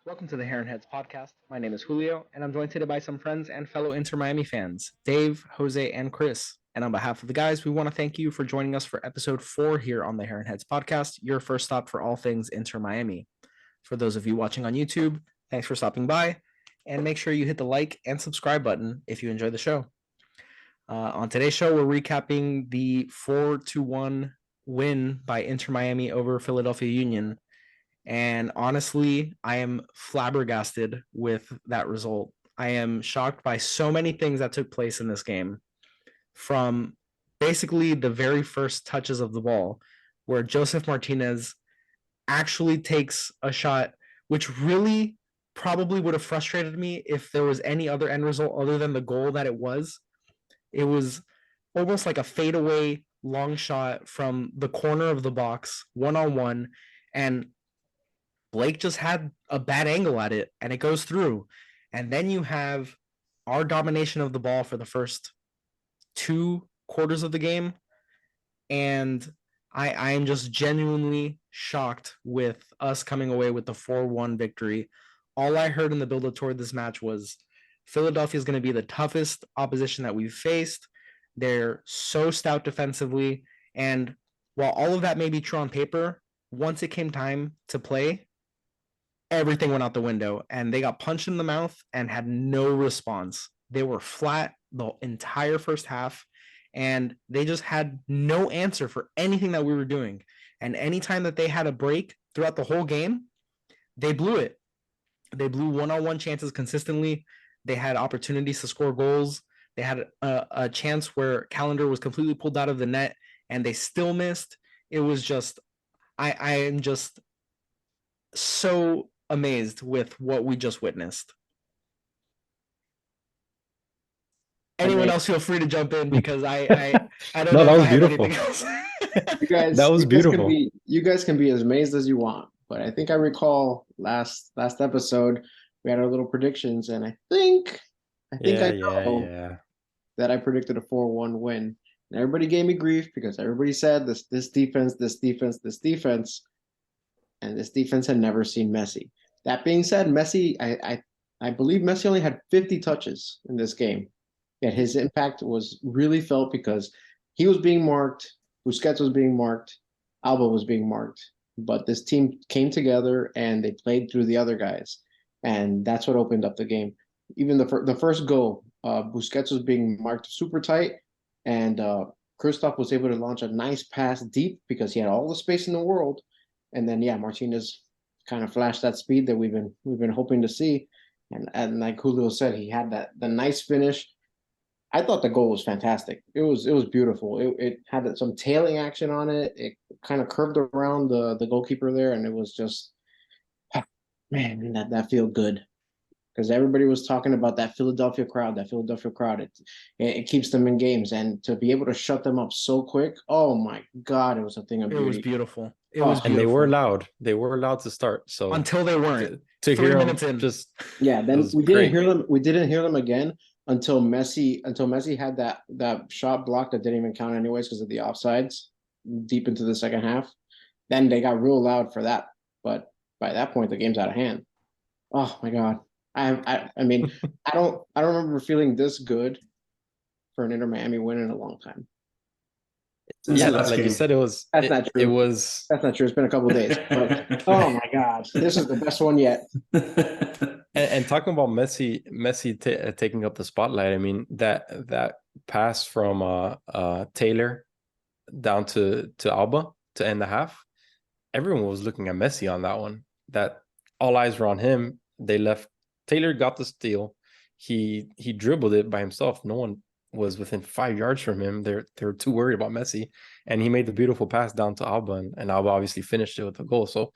Welcome to the Heron Heads podcast. My name is Julio, and I'm joined today by some friends and fellow Inter Miami fans, Dave, Jose, and Chris. And on behalf of the guys, we want to thank you for joining us for episode 4 here on the Heron Heads podcast, your first stop for all things Inter Miami. For those of you watching on YouTube, thanks for stopping by, and make sure you hit the like and subscribe button if you enjoy the show. On today's show, we're recapping the 4-1 win by Inter Miami over Philadelphia Union. And honestly, I am flabbergasted with that result. I am shocked by so many things that took place in this game. From basically the very first touches of the ball, where Joseph Martinez actually takes a shot, which really probably would have frustrated me if there was any other end result other than the goal that it was. It was almost like a fadeaway long shot from the corner of the box, 1-on-1, and Blake just had a bad angle at it and it goes through. And then you have our domination of the ball for the first 2 quarters of the game. And I am just genuinely shocked with us coming away with the 4-1 victory. All I heard in the build-up toward this match was Philadelphia is going to be the toughest opposition that we've faced. They're so stout defensively. And while all of that may be true on paper, once it came time to play, everything went out the window and they got punched in the mouth and had no response. They were flat the entire first half and they just had no answer for anything that we were doing. And anytime that they had a break throughout the whole game, they blew it. They blew one-on-one chances consistently. They had opportunities to score goals. They had a chance where Calendar was completely pulled out of the net and they still missed. It was just, I am just so amazed with what we just witnessed. Anyone else feel free to jump in because I don't No, know that if I was have beautiful. anything else. That was beautiful. You guys can be as amazed as you want, but I think I recall last episode we had our little predictions, and I know Yeah. that I predicted a 4-1 win. And everybody gave me grief because everybody said this defense, and this defense had never seen Messi. That being said, Messi, I believe Messi only had 50 touches in this game. Yet his impact was really felt because he was being marked, Busquets was being marked, Alba was being marked. But this team came together and they played through the other guys. And that's what opened up the game. Even the first goal, Busquets was being marked super tight, and Kristoff was able to launch a nice pass deep because he had all the space in the world. And then yeah, Martinez kind of flashed that speed that we've been hoping to see. And like Julio said, he had the nice finish. I thought the goal was fantastic. It was beautiful. It had some tailing action on it. It kind of curved around the goalkeeper there, and it was just man, that feel good because everybody was talking about that Philadelphia crowd. It keeps them in games, and to be able to shut them up so quick, oh my God, it was a thing of beauty. It was beautiful. It Oh, was And they beautiful. were loud. They were allowed to start. So Until they weren't. to 3 hear them minutes in. just yeah. Then was we didn't great. hear them. We didn't hear them again until Messi had that shot block that didn't even count anyways because of the offsides deep into the second half. Then they got real loud for that, but by that point the game's out of hand. Oh my God. I mean, I don't remember feeling this good for an Inter Miami win in a long time. Yeah, Last like you game. said, That's not it true. was That's not true. It's been a couple of days, but oh my God, this is the best one yet. and talking about Messi taking up the spotlight. I mean, that pass from Taylor down to Alba to end the half, everyone was looking at Messi on that one. That all eyes were on him. They left. Taylor got the steal. He dribbled it by himself. No one was within 5 yards from him. They were too worried about Messi, and he made the beautiful pass down to Alba, and Alba obviously finished it with a goal. So,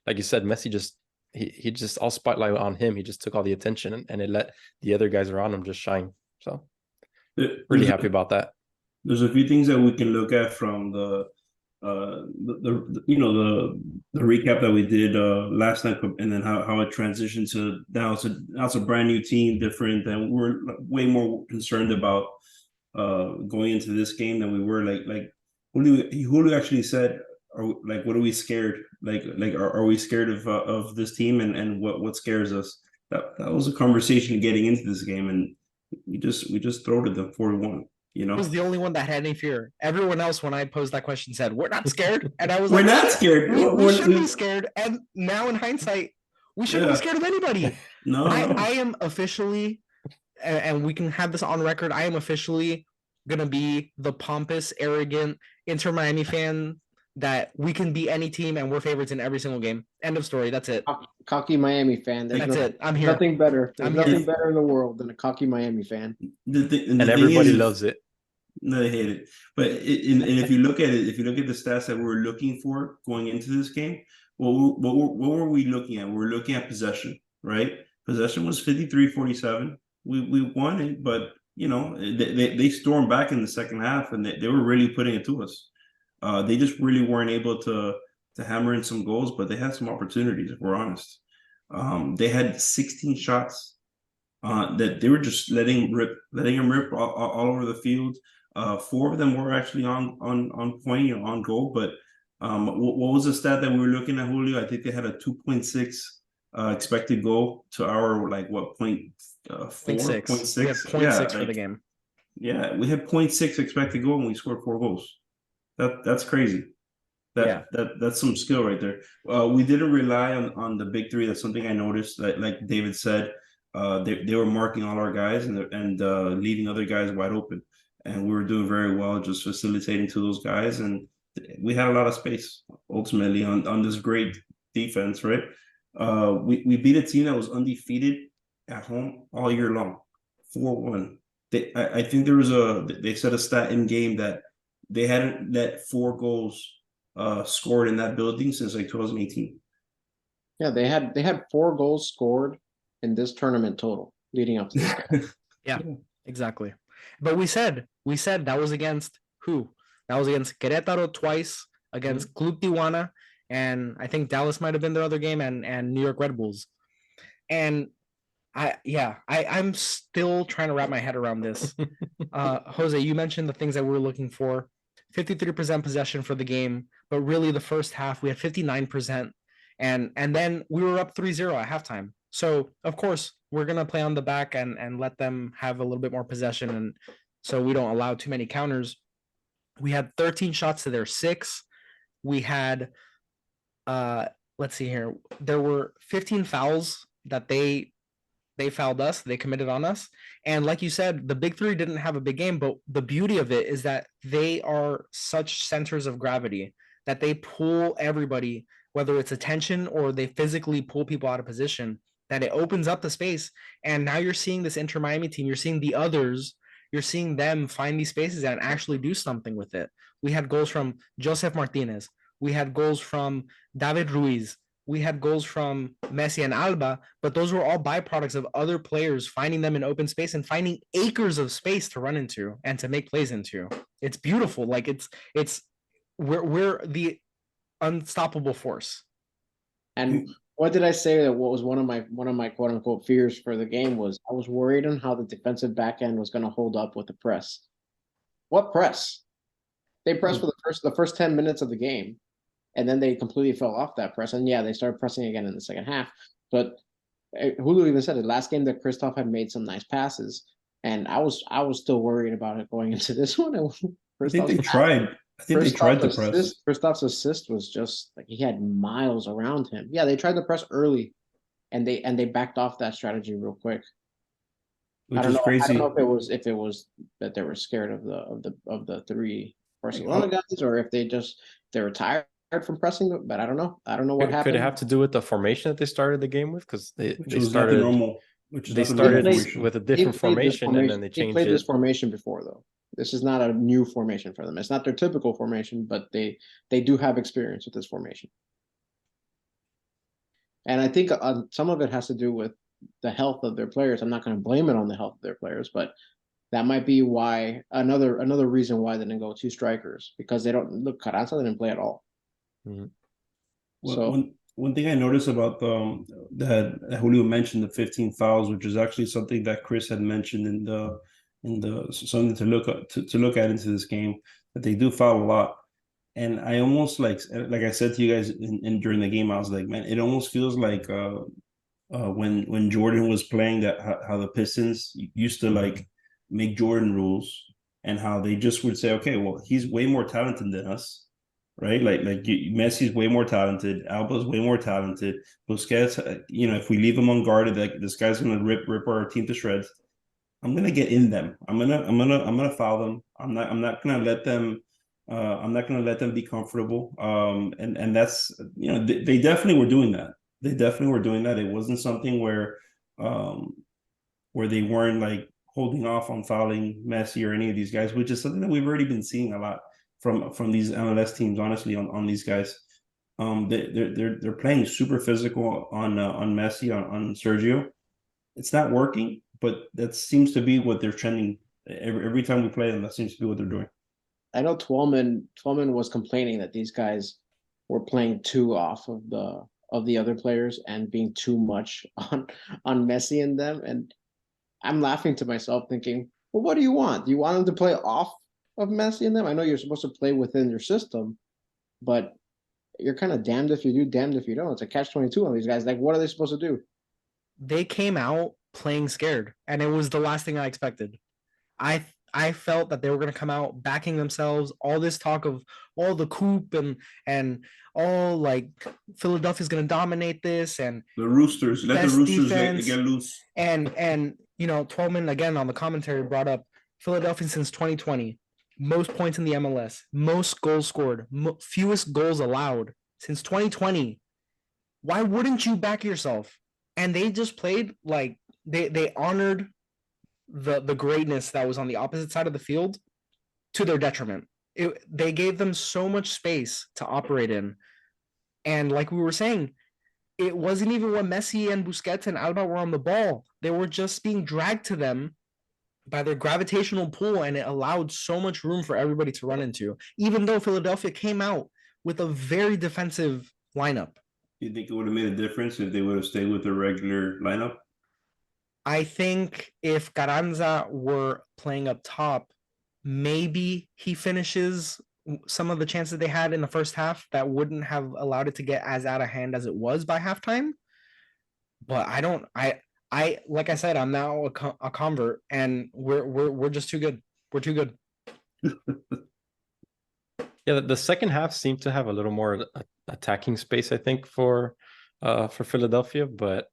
like you said, Messi just he just all spotlight on him. He just took all the attention, and it let the other guys around him just shine. So, really happy about that. There's a few things that we can look at from the recap that we did last night, and then how it transitioned to now it's a brand new team, different, and we're way more concerned about going into this game than we were. Like Julio actually said what are we scared? Are we scared of this team, and what scares us? That was a conversation getting into this game, and we just throw to them 4-1. I was the only one that had any fear. Everyone else, when I posed that question, said, "We're not scared," and I was we're like, not scared. We should be scared." And now, in hindsight, we shouldn't be scared of anybody. No, I am officially, and we can have this on record, I am officially gonna be the pompous, arrogant Inter Miami fan that we can beat any team and we're favorites in every single game. End of story. That's it. Cocky Miami fan. That's it. I'm here. Nothing better. There's I'm nothing here. better in the world than a cocky Miami fan. And everybody loves it. No, they hate it. But and if you look at it, if you look at the stats that we're looking for going into this game, what were we looking at? We're looking at possession, right? Possession was 53-47. We won it, but you know, they stormed back in the second half, and they were really putting it to us. They just really weren't able to hammer in some goals, but they had some opportunities, if we're honest. They had 16 shots that they were just letting them rip all over the field. 4 of them were actually on point, you know, on goal. But what was the stat that we were looking at, Julio? I think they had a 2.6 expected goal to our point 4.6. 0.6. We had 0.6 for the game. Yeah, we had 0.6 expected goal and we scored 4 goals. That's crazy. That's some skill right there. We didn't rely on the big three. That's something I noticed. Like David said, they were marking all our guys and leaving other guys wide open. And we were doing very well, just facilitating to those guys. And we had a lot of space ultimately on this great defense, right? We beat a team that was undefeated at home all year long, 4-1. I think they said a stat in game that they hadn't let 4 goals scored in that building since 2018. Yeah, they had 4 goals scored in this tournament total leading up to this game. Yeah, exactly. But we said that was against who? That was against Querétaro twice, against Club Tijuana, and I think Dallas might have been their other game, and New York Red Bulls. And I'm still trying to wrap my head around this. Jose, you mentioned the things that we were looking for. 53% possession for the game, but really the first half we had 59%, and then we were up 3-0 at halftime. So of course we're gonna play on the back and let them have a little bit more possession, and so we don't allow too many counters. We had 13 shots to their 6. We had let's see here. There were 15 fouls that they fouled us, they committed on us. And like you said, the big three didn't have a big game, but the beauty of it is that they are such centers of gravity that they pull everybody, whether it's attention or they physically pull people out of position, that it opens up the space. And now you're seeing this Inter Miami team, you're seeing the others, you're seeing them find these spaces and actually do something with it. We had goals from Joseph Martinez. We had goals from David Ruiz. We had goals from Messi and Alba, but those were all byproducts of other players finding them in open space and finding acres of space to run into and to make plays into. It's beautiful. Like we're the unstoppable force. And what did I say that what was one of my quote unquote fears for the game was I was worried on how the defensive back end was going to hold up with the press. What press? They pressed for the first 10 minutes of the game. And then they completely fell off that press. And yeah, they started pressing again in the second half. But Julio even said it last game that Christoph had made some nice passes. And I was still worried about it going into this one. I think they tried. I think they tried to press. Christoph's assist was just like he had miles around him. Yeah, they tried to press early and they backed off that strategy real quick. Which is crazy. I don't know if it was that they were scared of the 3 Barcelona guys or if they were tired from pressing, but I don't know. I don't know what happened. Could it have to do with the formation that they started the game with? Because they started with a different formation and then they changed it. They played this formation before, though. This is not a new formation for them. It's not their typical formation, but they do have experience with this formation. And I think some of it has to do with the health of their players. I'm not going to blame it on the health of their players, but that might be why another reason why they didn't go 2 strikers, because they don't look. Carranza didn't play at all. Mm-hmm. Well, so one thing I noticed about that Julio mentioned, the 15 fouls, which is actually something that Chris had mentioned in the something to look at into this game, that they do foul a lot. And I almost like I said to you guys during the game, I was like, man, it almost feels like when Jordan was playing, that how the Pistons used to like make Jordan rules, and how they just would say, okay, well, he's way more talented than us, right? Messi's way more talented, Alba's way more talented. Busquets, if we leave him unguarded, like this guy's gonna rip our team to shreds. I'm gonna get in them. I'm gonna foul them. I'm not gonna let them. I'm not gonna let them be comfortable. And that's they definitely were doing that. They definitely were doing that. It wasn't something um where they weren't like holding off on fouling Messi or any of these guys, which is something that we've already been seeing a lot from these MLS teams. Honestly, on these guys, they're playing super physical on Messi, on Sergio. It's not working, but that seems to be what they're trending. Every time we play them, that seems to be what they're doing. I know Twelman was complaining that these guys were playing too off of the other players and being too much on Messi and them. And I'm laughing to myself thinking, well, what do you want? Do you want them to play off of Messi and them? I know you're supposed to play within your system, but you're kind of damned if you do, damned if you don't. It's a catch-22 on these guys. Like, what are they supposed to do? They came out playing scared, and it was the last thing I expected. I felt that they were going to come out backing themselves. All this talk of all the coup and all like Philadelphia's going to dominate this, and The Roosters, let the best Roosters defense. get loose. And Twelman again on the commentary brought up Philadelphia since 2020, most points in the MLS, most goals scored, fewest goals allowed since 2020. Why wouldn't you back yourself? And they just played like they honored the greatness that was on the opposite side of the field to their detriment. They gave them so much space to operate in, and like we were saying, it wasn't even when Messi and Busquets and Alba were on the ball. They were just being dragged to them by their gravitational pull, and it allowed so much room for everybody to run into, even though Philadelphia came out with a very defensive lineup. You think it would have made a difference if they would have stayed with the regular lineup? I think if Carranza were playing up top, maybe he finishes some of the chances they had in the first half that wouldn't have allowed it to get as out of hand as it was by halftime. But I like I said, I'm now a convert, and we're just too good. We're too good. Yeah, the second half seemed to have a little more attacking space, I think, for Philadelphia. But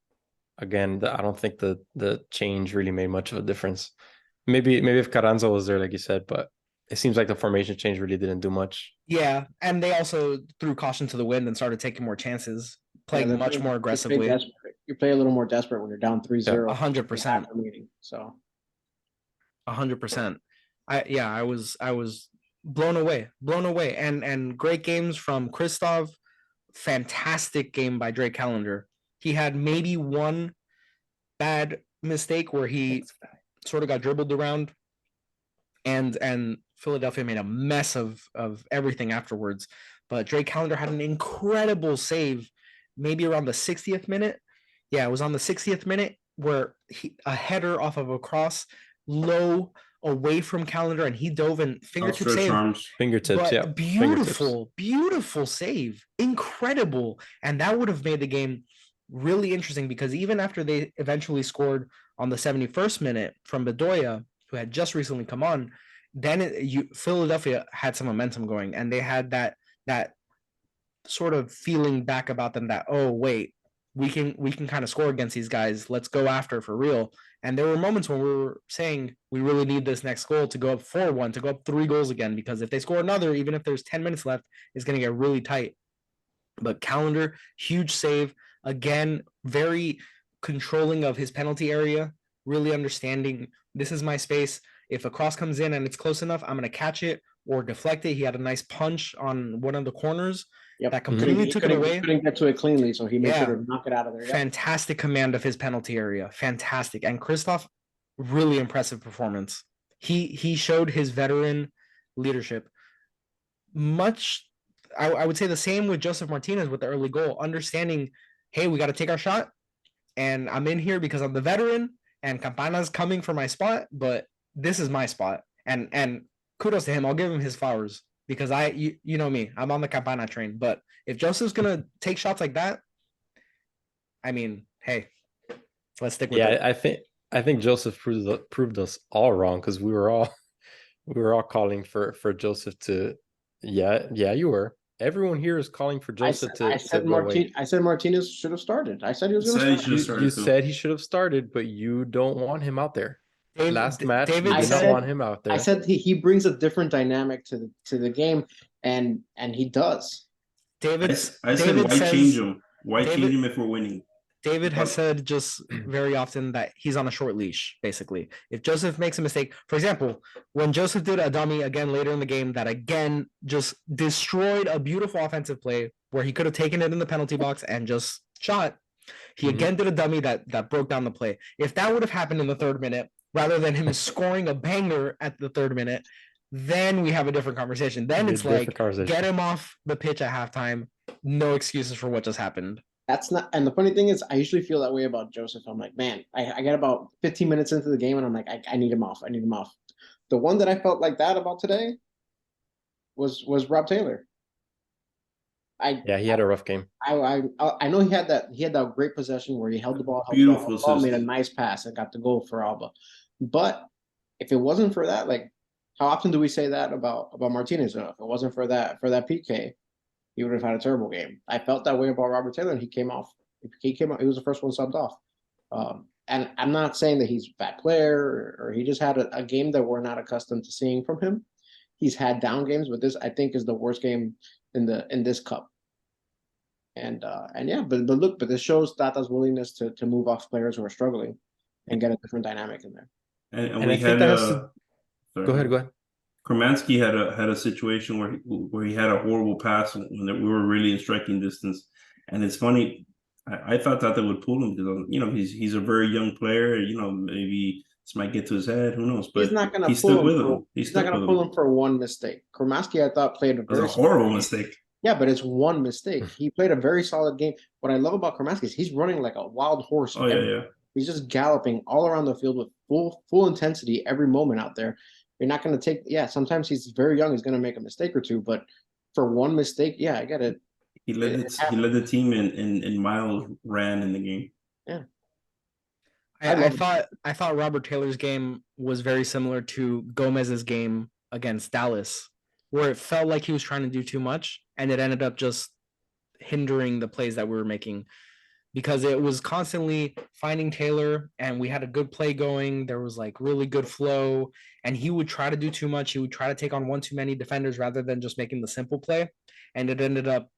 again, I don't think the change really made much of a difference. Maybe if Carranza was there, like you said, but it seems like the formation change really didn't do much. Yeah, and they also threw caution to the wind and started taking more chances, playing much more aggressively. You play a little more desperate when you're down 3-0. 100%. So 100%. I was blown away, and great games from Christoph. Fantastic game by Drake Callender. He had maybe one bad mistake where he sort of got dribbled around, and Philadelphia made a mess of everything afterwards. But Drake Callender had an incredible save, maybe around the 60th minute. Yeah, it was on the 60th minute where a header off of a cross, low away from Callender, and he dove in fingertip save. Fingertips, yeah. Beautiful save. Incredible. And that would have made the game really interesting, because even after they eventually scored on the 71st minute from Bedoya, who had just recently come on, then Philadelphia had some momentum going, and they had that sort of feeling back about them that, oh wait, we can kind of score against these guys. Let's go after for real. And there were moments when we were saying we really need this next goal to go up 4-1, to go up 3 goals again, because if they score another, even if there's 10 minutes left, it's going to get really tight. But Callender, huge save. Again, very controlling of his penalty area, really understanding this is my space. If a cross comes in and it's close enough, I'm going to catch it or deflect it. He had a nice punch on one of the corners. Yep. That completely took it away. He couldn't get to it cleanly, so he made sure to knock it out of there. Fantastic command of his penalty area. Fantastic. And Christoph, really impressive performance. He showed his veteran leadership. Much, I would say the same with Joseph Martinez with the early goal, understanding, hey, we got to take our shot, and I'm in here because I'm the veteran, and Campana's coming for my spot, but this is my spot. And kudos to him. I'll give him his flowers. because you know me, I'm on the Campana train. But if Joseph's gonna take shots like that, I mean, hey, let's stick with it. I think Joseph proved us all wrong, because we were all calling for Joseph to. Yeah, you were. Everyone here is calling for Joseph to go away. I said Martinez should have started. I said he was going Said he to should have start. started. You too. said he should have started, but you don't want him out there. Last match, David you did not said- want him out there. I said he brings a different dynamic to the game, and he does. I said David why says, change him? Why David- change him if we're winning? David has said just very often that he's on a short leash, basically. If Joseph makes a mistake, for example, when Joseph did a dummy again later in the game that again just destroyed a beautiful offensive play where he could have taken it in the penalty box and just shot, he again did a dummy that broke down the play. If that would have happened in the 3rd minute, rather than him scoring a banger at the 3rd minute, then we have a different conversation. Then it's like, get him off the pitch at halftime. No excuses for what just happened. That's not, and the funny thing is, I usually feel that way about Joseph. I'm like, man, I get about 15 minutes into the game, and I'm like, I need him off. I need him off. The one that I felt like that about today was Rob Taylor. He had a rough game. I know he had that great possession where he held the ball, made a nice pass, and got the goal for Alba. But if it wasn't for that, like, how often do we say that about Martinez? If it wasn't for that PK, he would have had a terrible game. I felt that way about Robert Taylor, and he came off. He was the first one subbed off. And I'm not saying that he's a bad player or he just had a game that we're not accustomed to seeing from him. He's had down games, but this, I think, is the worst game in this cup. And yeah, but this shows Tata's willingness to move off players who are struggling and get a different dynamic in there. And I we think had that has to... Go ahead. Kromansky had a situation where he had a horrible pass when we were really in striking distance, and it's funny. I thought that would pull him because he's a very young player. Maybe this might get to his head. Who knows? But he's not going to pull him. He's not going to pull him for one mistake. Kromansky, I thought, played a horrible mistake. Yeah, but it's one mistake. He played a very solid game. What I love about Kromansky is he's running like a wild horse. Oh yeah. He's just galloping all around the field with full intensity every moment out there. You're not going to take, sometimes he's very young. He's going to make a mistake or two, but for one mistake, I get it. He led the team in miles ran in the game. Yeah. I thought Robert Taylor's game was very similar to Gomez's game against Dallas, where it felt like he was trying to do too much, and it ended up just hindering the plays that we were making. Because it was constantly finding Taylor, and we had a good play going. There was like really good flow, and he would try to do too much. He would try to take on one too many defenders rather than just making the simple play. And it ended up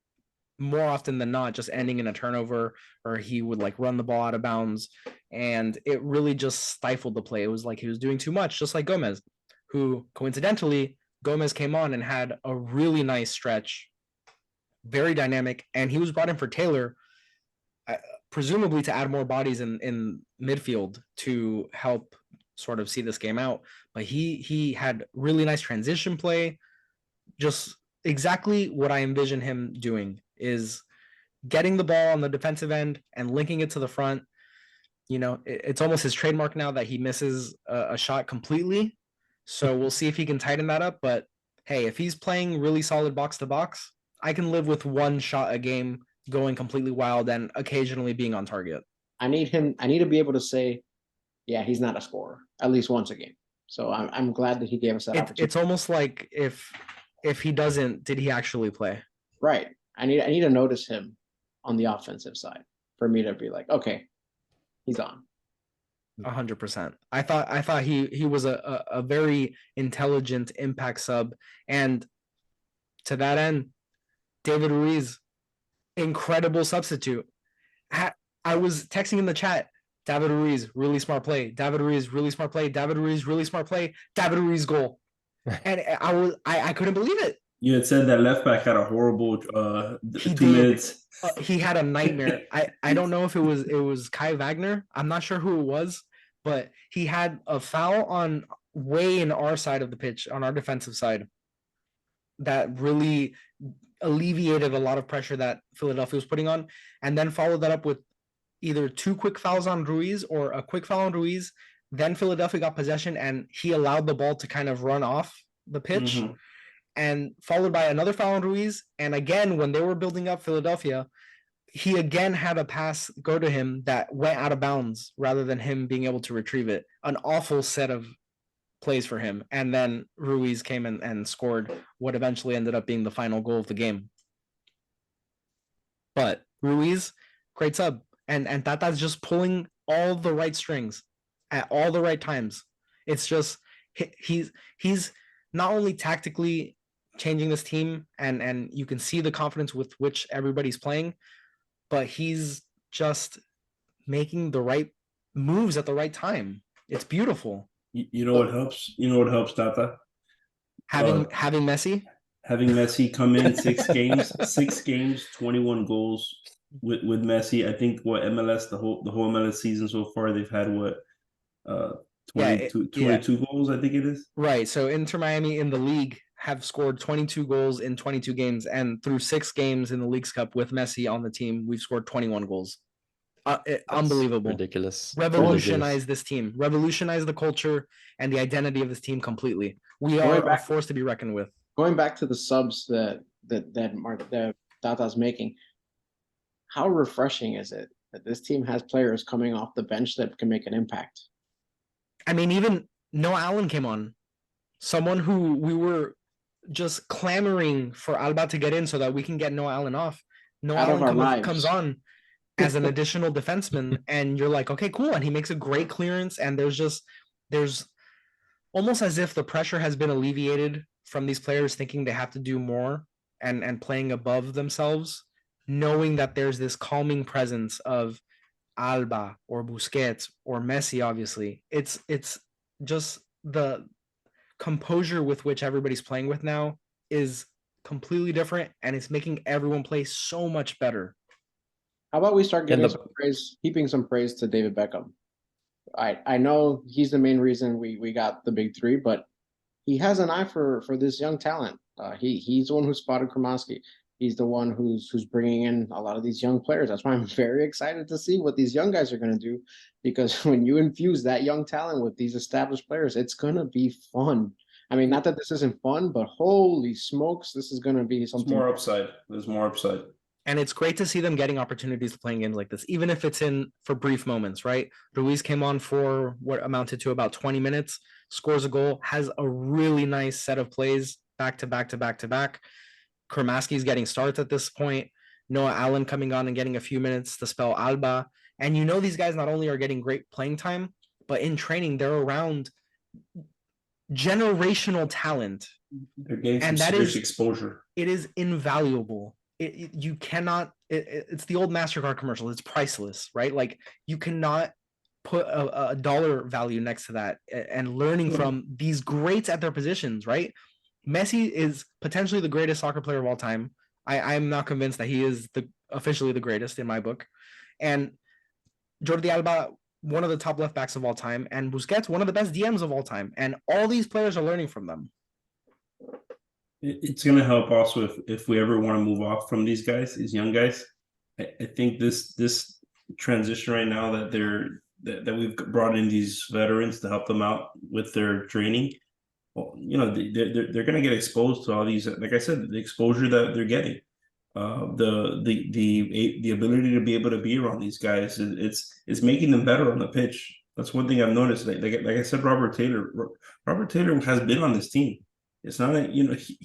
more often than not just ending in a turnover, or he would like run the ball out of bounds. And it really just stifled the play. It was like he was doing too much, just like Gomez, who coincidentally, Gomez came on and had a really nice stretch, very dynamic. And he was brought in for Taylor, presumably to add more bodies in midfield to help sort of see this game out. But he had really nice transition play. Just exactly what I envision him doing is getting the ball on the defensive end and linking it to the front. It's almost his trademark now that he misses a shot completely. So we'll see if he can tighten that up. But hey, if he's playing really solid box to box, I can live with one shot a game going completely wild and occasionally being on target. I need to be able to say, yeah, he's not a scorer at least once a game. So I'm glad that he gave us that opportunity. It's almost like if he doesn't, did he actually play? Right. I need to notice him on the offensive side for me to be like, okay, he's on. 100%. I thought he was a very intelligent impact sub, and to that end, David Ruiz, incredible substitute. I was texting in the chat, David Ruiz, really smart play. David Ruiz, really smart play. David Ruiz, really smart play. David Ruiz goal. And I couldn't believe it. You had said that left back had a horrible 2 minutes. He had a nightmare. I don't know if it was Kai Wagner. I'm not sure who it was, but he had a foul on way in our side of the pitch, on our defensive side, that really alleviated a lot of pressure that Philadelphia was putting on, and then followed that up with either 2 quick fouls on Ruiz or a quick foul on Ruiz. Then Philadelphia got possession and he allowed the ball to kind of run off the pitch. and followed by another foul on Ruiz. And again, when they were building up Philadelphia, he again had a pass go to him that went out of bounds rather than him being able to retrieve it. An awful set of plays for him. And then Ruiz came and scored what eventually ended up being the final goal of the game. But Ruiz, great sub. And Tata's just pulling all the right strings at all the right times. It's just he's not only tactically changing this team, and you can see the confidence with which everybody's playing, but he's just making the right moves at the right time. It's beautiful. You know what helps? You know what helps, Tata? Having Messi. Having Messi come in 6 games, 21 goals with Messi. I think what MLS, the whole MLS season so far, they've had 22 goals, I think it is. Right. So Inter Miami in the league have scored 22 goals in 22 games, and through 6 games in the Leagues Cup with Messi on the team, we've scored 21 goals. Unbelievable. Ridiculous. Revolutionize this team. Revolutionize the culture and the identity of this team completely. We are a force to be reckoned with. Going back to the subs that Tata's making, how refreshing is it that this team has players coming off the bench that can make an impact? I mean, even Noah Allen came on. Someone who we were just clamoring for Alba to get in so that we can get Noah Allen off. Noah Allen comes on as an additional defenseman, and you're like, okay, cool. And he makes a great clearance, and there's almost as if the pressure has been alleviated from these players thinking they have to do more and playing above themselves, knowing that there's this calming presence of Alba or Busquets or Messi. Obviously, it's just the composure with which everybody's playing with now is completely different, and it's making everyone play so much better. How about we start giving heaping some praise to David Beckham? I know he's the main reason we got the big 3, but he has an eye for this young talent. He's the one who spotted Kromansky. He's the one who's bringing in a lot of these young players. That's why I'm very excited to see what these young guys are going to do, because when you infuse that young talent with these established players, it's going to be fun. I mean, not that this isn't fun, but holy smokes, this is going to be something. There's more upside. There's more upside. And it's great to see them getting opportunities to playing games like this, even if it's for brief moments, right? Ruiz came on for what amounted to about 20 minutes, scores a goal, has a really nice set of plays back to back to back to back. Kromansky's getting starts at this point. Noah Allen coming on and getting a few minutes to spell Alba. And you know these guys not only are getting great playing time, but in training, they're around generational talent. They're getting some serious exposure. It is invaluable. You cannot, it's the old MasterCard commercial. It's priceless, right? Like, you cannot put a dollar value next to that, and learning from these greats at their positions, right? Messi is potentially the greatest soccer player of all time. I'm not convinced that he is officially the greatest in my book. And Jordi Alba, one of the top left backs of all time, and Busquets, one of the best DMs of all time. And all these players are learning from them. It's going to help also if we ever want to move off from these guys, these young guys. I think this transition right now that we've brought in these veterans to help them out with their training, well, you know, they're going to get exposed to all these. Like I said, the exposure that they're getting, the ability to be able to be around these guys, it's making them better on the pitch. That's one thing I've noticed. Like I said, Robert Taylor has been on this team. It's not he's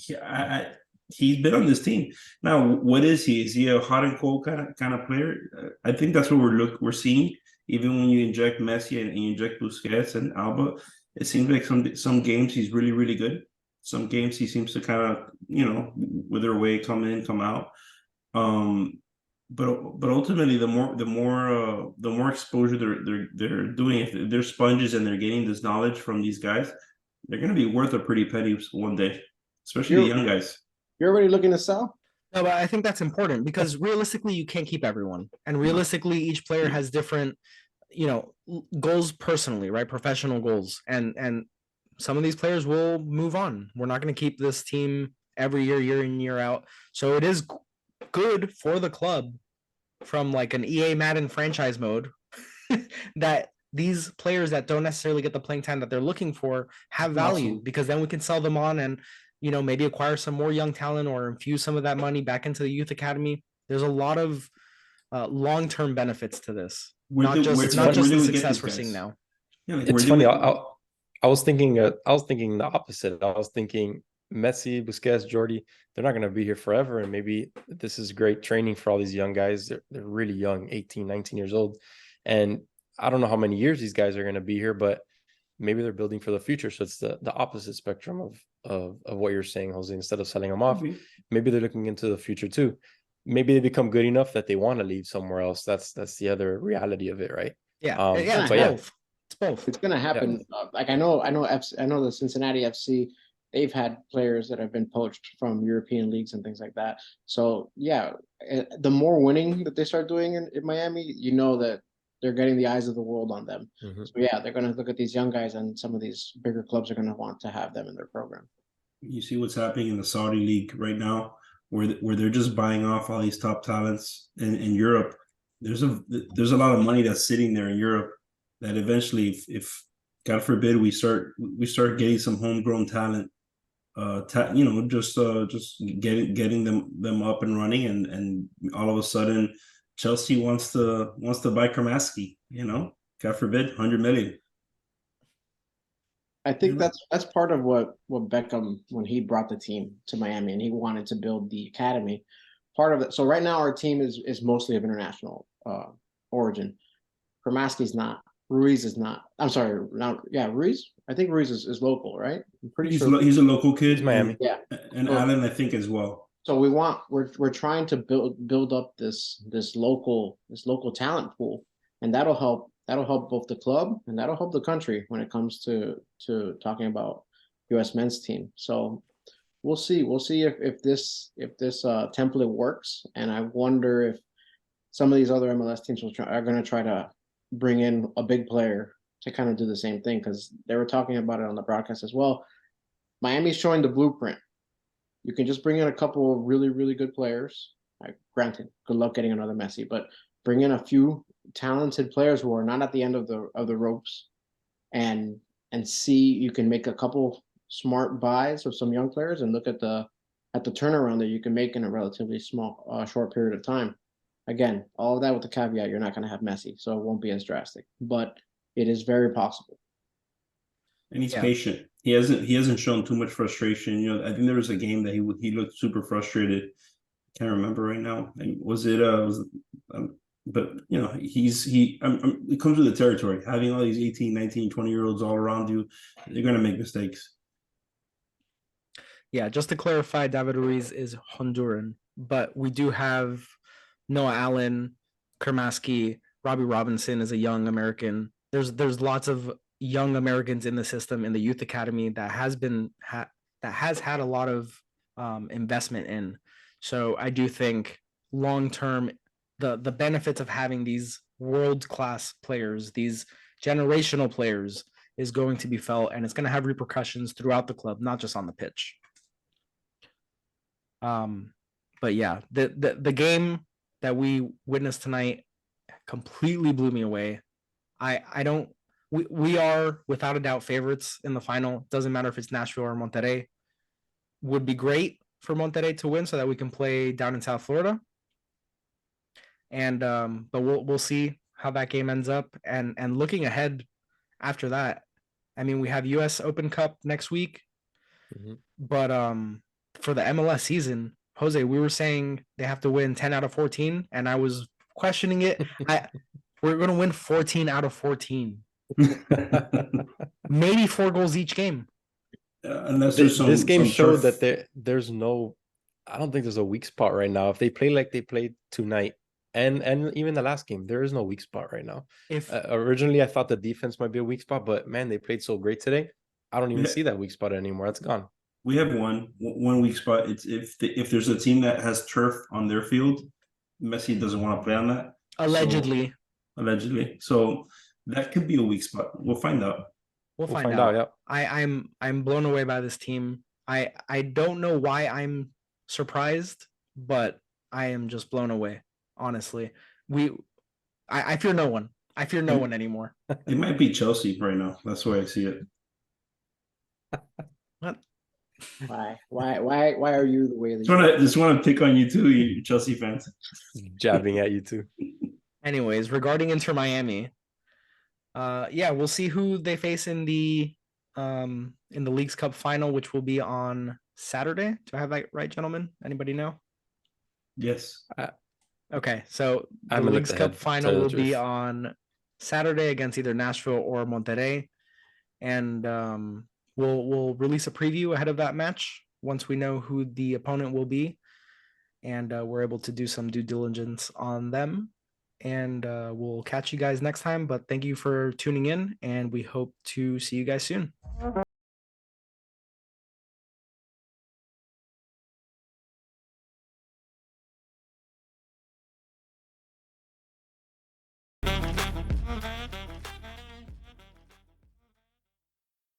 been on this team. Now, what is he? Is he a hot and cold kind of player? I think that's what we're seeing. Even when you inject Messi and you inject Busquets and Alba, it seems like some games he's really, really good. Some games he seems to kind of, wither away, come in, come out. But ultimately, the more exposure they're doing, if they're sponges and they're getting this knowledge from these guys, they're going to be worth a pretty penny one day, especially the young guys. You're already looking to sell? No, but I think that's important, because realistically, you can't keep everyone. And realistically, each player has different, goals personally, right? Professional goals. And some of these players will move on. We're not going to keep this team every year in, year out. So it is good for the club from like an EA Madden franchise mode that these players that don't necessarily get the playing time that they're looking for have value, because then we can sell them on and, maybe acquire some more young talent or infuse some of that money back into the youth academy. There's a lot of long-term benefits to this, not just where the do we get success these we're guys? seeing now. Yeah, like, It's funny. I was thinking the opposite. I was thinking Messi, Busquets, Jordi, they're not going to be here forever. And maybe this is great training for all these young guys. They're really young, 18, 19 years old. And I don't know how many years these guys are going to be here, but maybe they're building for the future. So it's the opposite spectrum of what you're saying, Jose. Instead of selling them off, maybe they're looking into the future too. Maybe they become good enough that they want to leave somewhere else. That's the other reality of it, right? Yeah, it's both. It's both. It's going to happen. Like I know the Cincinnati FC. They've had players that have been poached from European leagues and things like that. So yeah, the more winning that they start doing in Miami, that they're getting the eyes of the world on them. So yeah, they're going to look at these young guys, and some of these bigger clubs are going to want to have them in their program. You see what's happening in the Saudi league right now, where they're just buying off all these top talents in Europe. There's a lot of money that's sitting there in Europe that eventually, if God forbid we start getting some homegrown talent, just getting them up and running, and all of a sudden Chelsea wants to buy Kramaski, God forbid, 100 million. I think that's part of what Beckham, when he brought the team to Miami and he wanted to build the academy, part of it. So right now our team is mostly of international origin. Kramaski's not. Ruiz is not. I'm sorry. Ruiz. I think Ruiz is local, right? I'm pretty sure he's a local kid. He's Miami. And Allen, I think, as well. So we're trying to build up this local talent pool, and that'll help both the club and that'll help the country when it comes to talking about U.S. men's team. So we'll see if this template works, and I wonder if some of these other MLS teams are going to try to bring in a big player to kind of do the same thing, because they were talking about it on the broadcast as well. Miami's showing the blueprint. You can just bring in a couple of really, really good players. Granted, good luck getting another Messi, but bring in a few talented players who are not at the end of the ropes, and see you can make a couple smart buys of some young players, and look at the turnaround that you can make in a relatively small short period of time. Again, all of that with the caveat you're not going to have Messi, so it won't be as drastic, but it is very possible. And he's patient. He hasn't shown too much frustration. I think there was a game that he looked super frustrated. Can't remember right now. And but it comes with the territory. Having all these 18, 19, 20-year-olds all around you, they're going to make mistakes. Yeah, just to clarify, David Ruiz is Honduran, but we do have Noah Allen, Kramaski, Robbie Robinson is a young American. There's lots of young Americans in the system in the youth academy that has had a lot of investment in. So I do think long term the benefits of having these world-class players, these generational players, is going to be felt, and it's going to have repercussions throughout the club, not just on the pitch. But yeah, the game that we witnessed tonight completely blew me away. We are without a doubt favorites in the final. Doesn't matter if it's Nashville or Monterrey. Would be great for Monterrey to win so that we can play down in South Florida. And but we'll see how that game ends up. And looking ahead after that, I mean, we have US Open Cup next week. But for the MLS season, Jose, we were saying they have to win 10 out of 14, and I was questioning it. We're going to win 14 out of 14. Maybe 4 goals each game. Unless there's this game showed that there's no, I don't think there's a weak spot right now. If they play like they played tonight, and even the last game, there is no weak spot right now. If originally I thought the defense might be a weak spot, but man, they played so great today. I don't even see that weak spot anymore. It's gone. We have one weak spot. It's if there's a team that has turf on their field, Messi doesn't want to play on that. Allegedly. So that could be a weak spot. We'll find out. We'll find out. Yeah. I'm blown away by this team. I don't know why I'm surprised, but I am just blown away. Honestly, I fear no one. I fear no one anymore. It might be Chelsea right now. That's why I see it. What? Why are you the way that Just want to pick on you too, you Chelsea fans. Jabbing at you too. Anyways, regarding Inter Miami, yeah, we'll see who they face in the Leagues Cup final, which will be on Saturday. Do I have that right, gentlemen? Anybody know? Yes. Okay, so I the haven't looked Leagues Cup ahead, to final tell you will the be truth. on Saturday against either Nashville or Monterrey, and we'll release a preview ahead of that match once we know who the opponent will be, and we're able to do some due diligence on them. And we'll catch you guys next time. But thank you for tuning in, and we hope to see you guys soon.